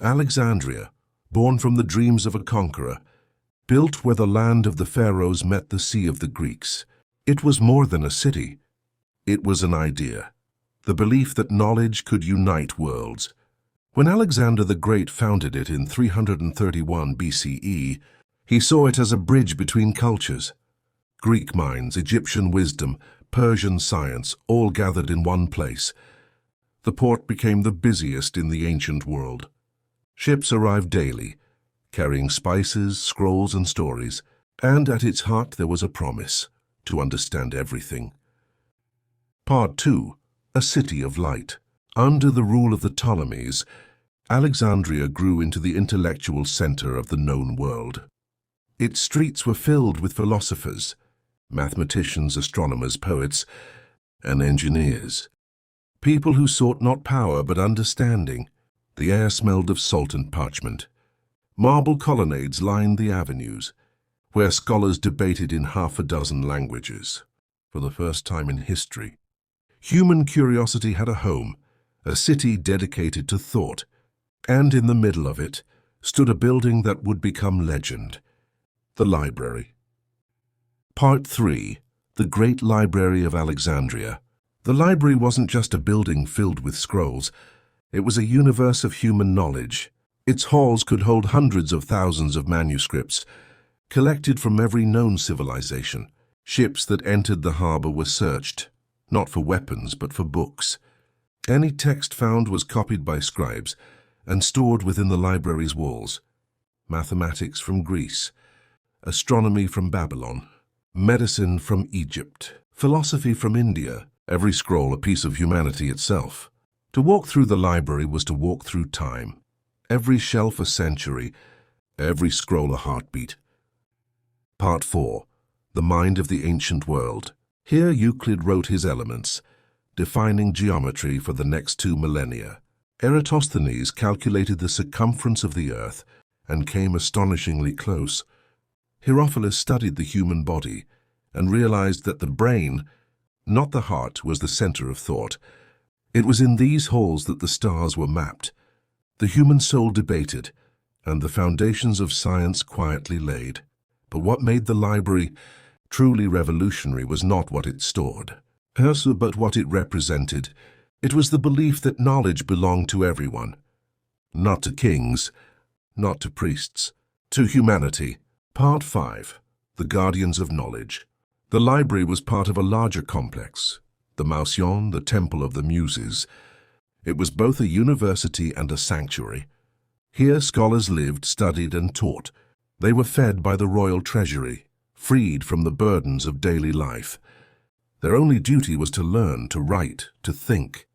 Alexandria, born from the dreams of a conqueror, built where the land of the pharaohs met the sea of the Greeks. It was more than a city. It was an idea, the belief that knowledge could unite worlds. When Alexander the Great founded it in 331 BCE, he saw it as a bridge between cultures. Greek minds, Egyptian wisdom, Persian science, all gathered in one place. The port became the busiest in the ancient world. Ships arrived daily, carrying spices, scrolls, and stories, and at its heart there was a promise to understand everything. Part 2. A City of Light. Under the rule of the Ptolemies, Alexandria grew into the intellectual center of the known world. Its streets were filled with philosophers, mathematicians, astronomers, poets, and engineers. People who sought not power but understanding. The air smelled of salt and parchment. Marble colonnades lined the avenues, where scholars debated in half a dozen languages. For the first time in history, human curiosity had a home, a city dedicated to thought, and in the middle of it stood a building that would become legend, the library. Part 3. The Great Library of Alexandria. The library wasn't just a building filled with scrolls. It was a universe of human knowledge. Its halls could hold hundreds of thousands of manuscripts, collected from every known civilization. Ships that entered the harbor were searched, not for weapons but for books. Any text found was copied by scribes and stored within the library's walls. Mathematics from Greece, astronomy from Babylon, medicine from Egypt, philosophy from India, every scroll a piece of humanity itself. To walk through the library was to walk through time. Every shelf a century, every scroll a heartbeat. Part 4. The Mind of the Ancient World. Here Euclid wrote his Elements, defining geometry for the next 2 millennia. Eratosthenes calculated the circumference of the Earth and came astonishingly close. Herophilus studied the human body and realized that the brain, not the heart, was the center of thought. It was in these halls that the stars were mapped, the human soul debated, and the foundations of science quietly laid. But what made the library truly revolutionary was not what it stored, but what it represented. It was the belief that knowledge belonged to everyone, not to kings, not to priests, to humanity. Part 5. The Guardians of Knowledge. The library was part of a larger complex, the Mausion, the Temple of the Muses. It was both a university and a sanctuary. Here scholars lived, studied, and taught. They were fed by the royal treasury, freed from the burdens of daily life. Their only duty was to learn, to write, to think.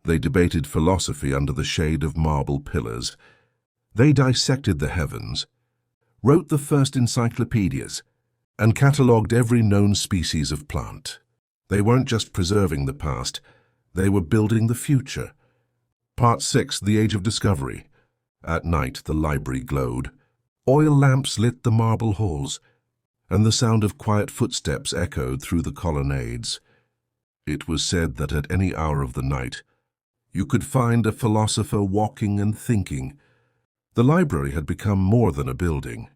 They debated philosophy under the shade of marble pillars. They dissected the heavens, wrote the first encyclopedias, and catalogued every known species of plant. They weren't just preserving the past, they were building the future. Part 6. The Age of Discovery. At night the library glowed. Oil lamps lit the marble halls, and the sound of quiet footsteps echoed through the colonnades. It was said that at any hour of the night you could find a philosopher walking and thinking. The library had become more than a building.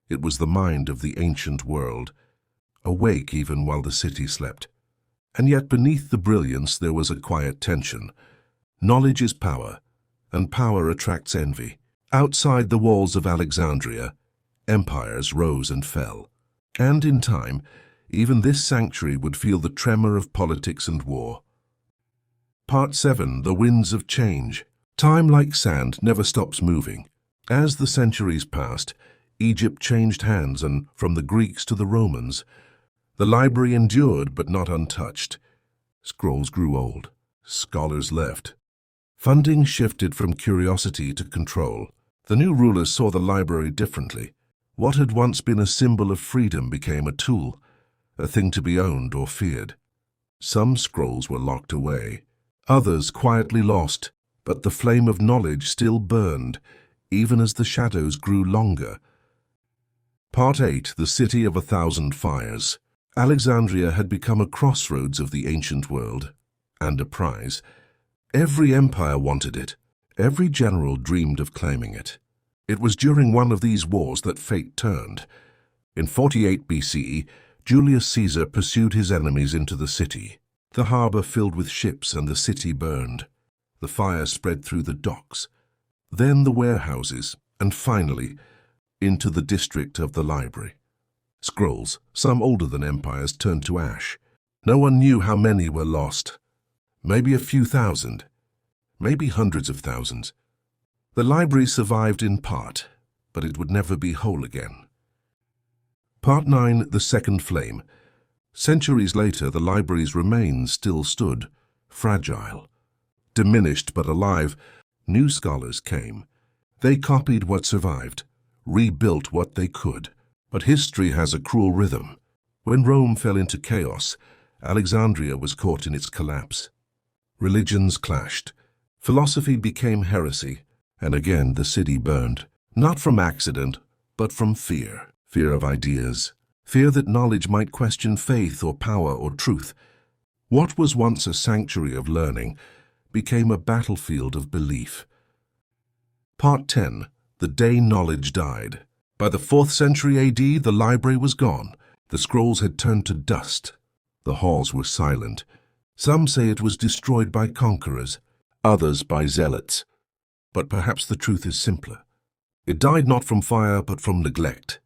It was the mind of the ancient world, awake even while the city slept. And yet beneath the brilliance there was a quiet tension. Knowledge is power, and power attracts envy. Outside the walls of Alexandria, empires rose and fell. And in time, even this sanctuary would feel the tremor of politics and war. Part 7. The Winds of Change. Time, like sand, never stops moving. As the centuries passed, Egypt changed hands, and from the Greeks to the Romans. The library endured, but not untouched. Scrolls grew old. Scholars left. Funding shifted from curiosity to control. The new rulers saw the library differently. What had once been a symbol of freedom became a tool, a thing to be owned or feared. Some scrolls were locked away, others quietly lost, but the flame of knowledge still burned, even as the shadows grew longer. Part 8. The City of 1,000 Fires. Alexandria had become a crossroads of the ancient world, and a prize. Every empire wanted it. Every general dreamed of claiming it. It was during one of these wars that fate turned. In 48 BCE, Julius Caesar pursued his enemies into the city. The harbor filled with ships and the city burned. The fire spread through the docks, then the warehouses, and finally, into the district of the library. Scrolls, some older than empires, turned to ash. No one knew how many were lost. Maybe a few thousand, maybe hundreds of thousands. The library survived in part, but it would never be whole again. Part 9, The Second Flame. Centuries later, the library's remains still stood, fragile. Diminished but alive, new scholars came. They copied what survived, rebuilt what they could. But history has a cruel rhythm. When Rome fell into chaos, Alexandria was caught in its collapse. Religions clashed. Philosophy became heresy, and again the city burned. Not from accident, but from fear. Fear of ideas. Fear that knowledge might question faith or power or truth. What was once a sanctuary of learning became a battlefield of belief. Part 10. The Day Knowledge Died. By the 4th century AD, the library was gone. The scrolls had turned to dust. The halls were silent. Some say it was destroyed by conquerors, others by zealots. But perhaps the truth is simpler. It died not from fire, but from neglect,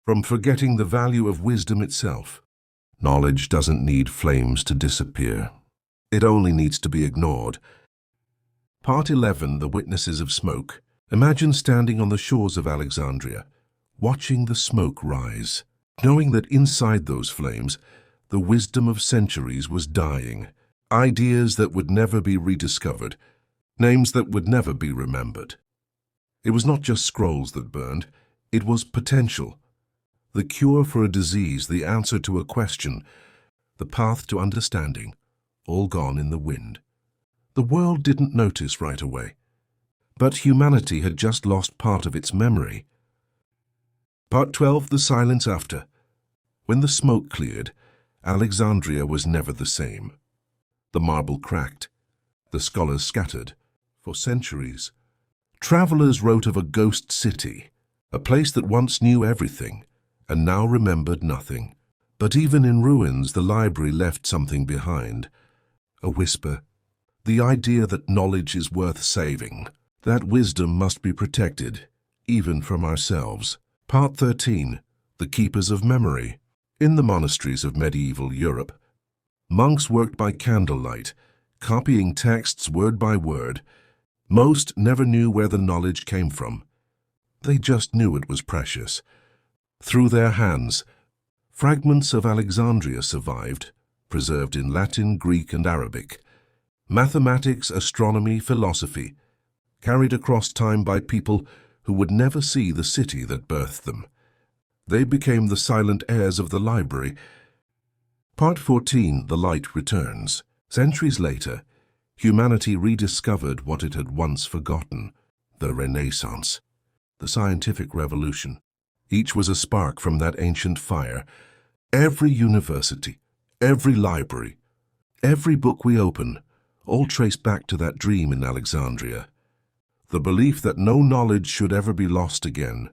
from forgetting the value of wisdom itself. Knowledge doesn't need flames to disappear. It only needs to be ignored. Part 11, The Witnesses of Smoke. Imagine standing on the shores of Alexandria, watching the smoke rise, knowing that inside those flames, the wisdom of centuries was dying. Ideas that would never be rediscovered, names that would never be remembered. It was not just scrolls that burned, it was potential. The cure for a disease, the answer to a question, the path to understanding, all gone in the wind. The world didn't notice right away, but humanity had just lost part of its memory. Part 12, The Silence After. When the smoke cleared, Alexandria was never the same. The marble cracked, the scholars scattered. For centuries, travelers wrote of a ghost city, a place that once knew everything and now remembered nothing. But even in ruins, the library left something behind. A whisper, the idea that knowledge is worth saving, that wisdom must be protected, even from ourselves. Part 13, The Keepers of Memory. In the monasteries of medieval Europe, monks worked by candlelight, copying texts word by word. Most never knew where the knowledge came from. They just knew it was precious. Through their hands, fragments of Alexandria survived, preserved in Latin, Greek, and Arabic. Mathematics, astronomy, philosophy, carried across time by people who would never see the city that birthed them. They became the silent heirs of the library. Part 14, The Light Returns. Centuries later, humanity rediscovered what it had once forgotten, the Renaissance, the scientific revolution. Each was a spark from that ancient fire. Every university, every library, every book we open, all trace back to that dream in Alexandria. The belief that no knowledge should ever be lost again.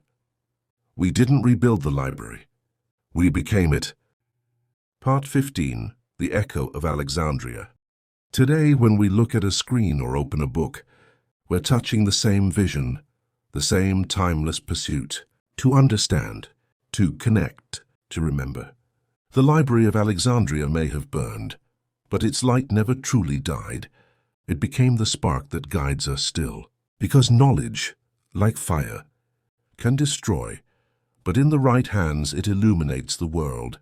We didn't rebuild the library. We became it. Part 15, The Echo of Alexandria. Today, when we look at a screen or open a book, we're touching the same vision, the same timeless pursuit, to understand, to connect, to remember. The Library of Alexandria may have burned, but its light never truly died. It became the spark that guides us still. Because knowledge, like fire, can destroy, but in the right hands it illuminates the world.